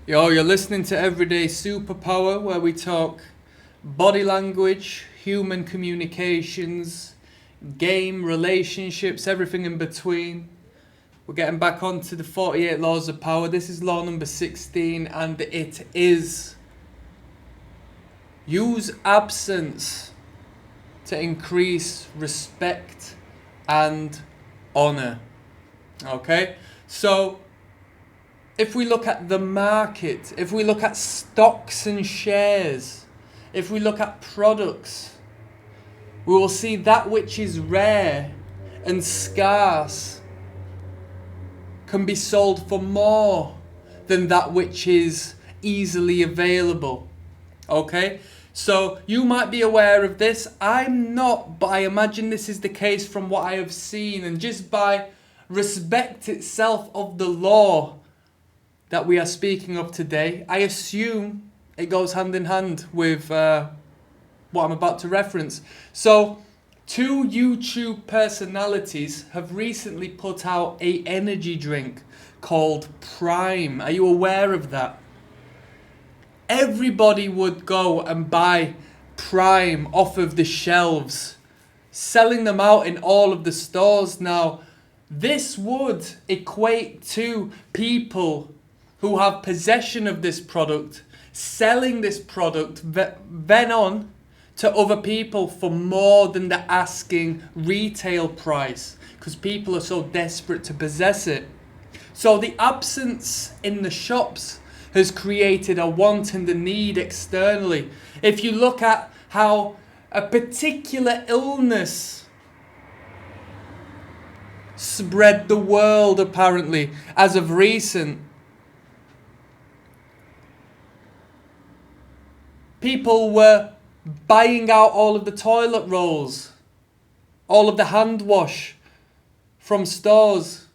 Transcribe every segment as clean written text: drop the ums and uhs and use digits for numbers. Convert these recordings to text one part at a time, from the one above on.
Yo, you're listening to Everyday Superpower, where we talk body language, human communications, game, relationships, everything in between. We're getting back onto the 48 Laws of Power. This is law number 16, and it is use absence to increase respect and honor. Okay? So, if we look at the market, if we look at stocks and shares, if we look at products, we will see that which is rare and scarce can be sold for more than that which is easily available. Okay? So you might be aware of this. I'm not, but I imagine this is the case from what I have seen, and just by respect itself of the law that we are speaking of today, I assume it goes hand in hand with what I'm about to reference. So, two YouTube personalities have recently put out an energy drink called Prime. Are you aware of that? Everybody would go and buy Prime off of the shelves, selling them out in all of the stores. Now, this would equate to people who have possession of this product, selling this product then on to other people for more than the asking retail price, because people are so desperate to possess it. So the absence in the shops has created a want and a need externally. If you look at how a particular illness spread the world apparently as of recent, people were buying out all of the toilet rolls, all of the hand wash from stores.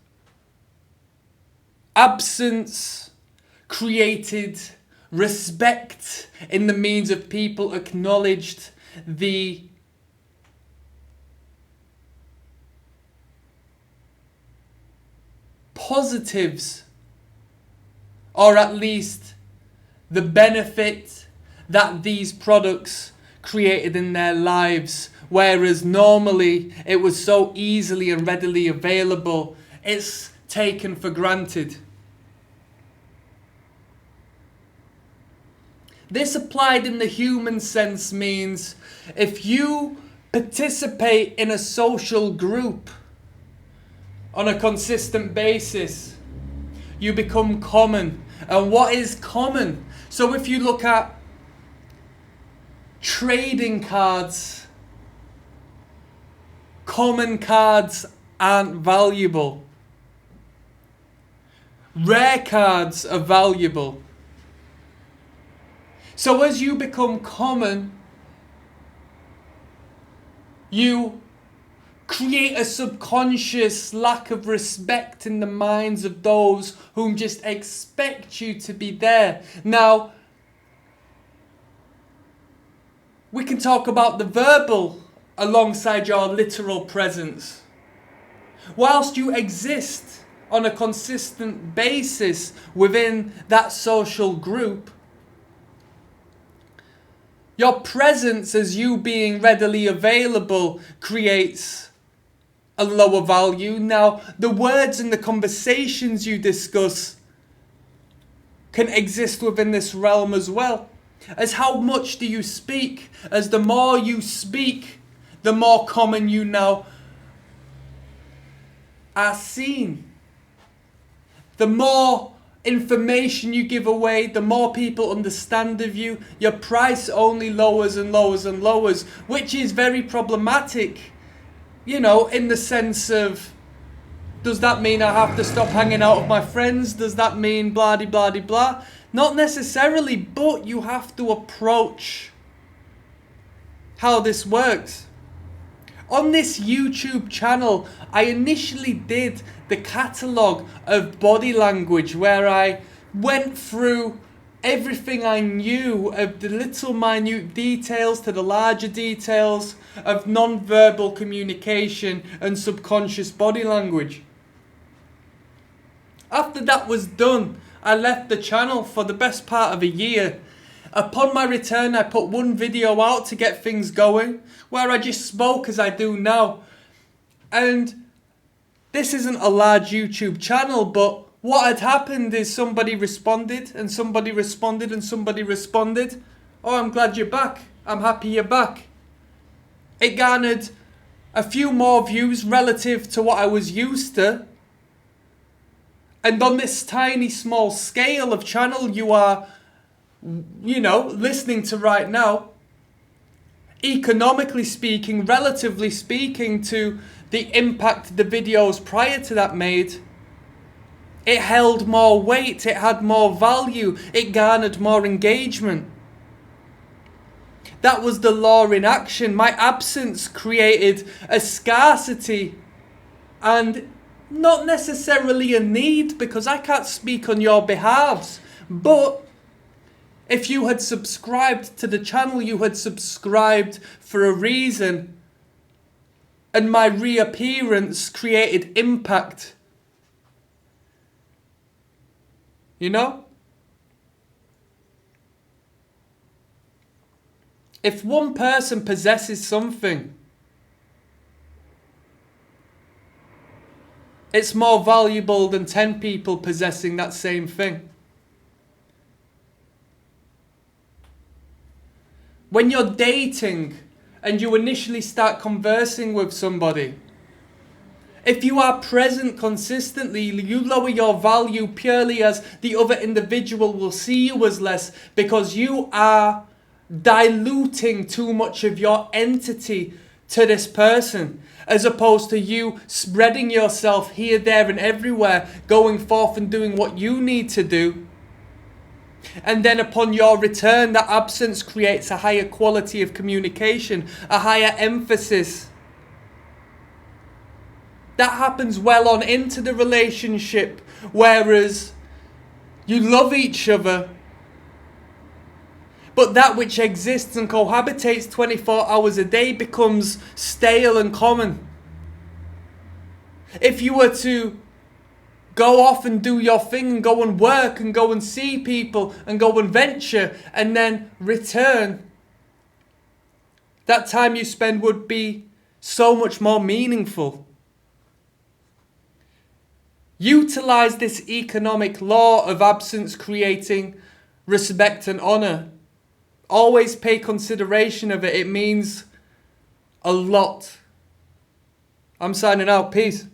Absence created respect in the means of people acknowledged the positives, or at least the benefit that these products created in their lives, whereas normally it was so easily and readily available, it's taken for granted. This applied in the human sense means if you participate in a social group on a consistent basis, you become common. And what is common? So if you look at trading cards, common cards aren't valuable. Rare cards are valuable. So as you become common, you create a subconscious lack of respect in the minds of those whom just expect you to be there. Now, we can talk about the verbal alongside your literal presence. Whilst you exist on a consistent basis within that social group, your presence as you being readily available creates a lower value. Now, the words and the conversations you discuss can exist within this realm as well. As how much do you speak? As the more you speak, the more common you now are seen. The more information you give away, the more people understand of you. Your price only lowers and lowers and lowers, which is very problematic, in the sense of, does that mean I have to stop hanging out with my friends? Does that mean blah de blah de blah? Not necessarily, but you have to approach how this works. On this YouTube channel, I initially did the catalogue of body language, where I went through everything I knew of the little minute details to the larger details of non-verbal communication and subconscious body language. After that was done, I left the channel for the best part of a year. Upon my return, I put one video out to get things going, where I just spoke as I do now. And this isn't a large YouTube channel, but what had happened is somebody responded, and somebody responded, and somebody responded. Oh, I'm glad you're back. I'm happy you're back. It garnered a few more views relative to what I was used to. And on this tiny small scale of channel you are, listening to right now, economically speaking, relatively speaking to the impact the videos prior to that made, it held more weight, it had more value, it garnered more engagement. That was the law in action. My absence created a scarcity and not necessarily a need, because I can't speak on your behalves. But if you had subscribed to the channel, you had subscribed for a reason. And my reappearance created impact. You know? If one person possesses something, it's more valuable than 10 people possessing that same thing. When you're dating and you initially start conversing with somebody, if you are present consistently, you lower your value purely as the other individual will see you as less, because you are diluting too much of your entity to this person, as opposed to you spreading yourself here, there and everywhere, going forth and doing what you need to do. And then upon your return, that absence creates a higher quality of communication, a higher emphasis. That happens well on into the relationship, whereas you love each other, but that which exists and cohabitates 24 hours a day becomes stale and common. If you were to go off and do your thing and go and work and go and see people and go and venture and then return, that time you spend would be so much more meaningful. Utilize this economic law of absence creating respect and honor. Always pay consideration of it. It means a lot. I'm signing out. Peace.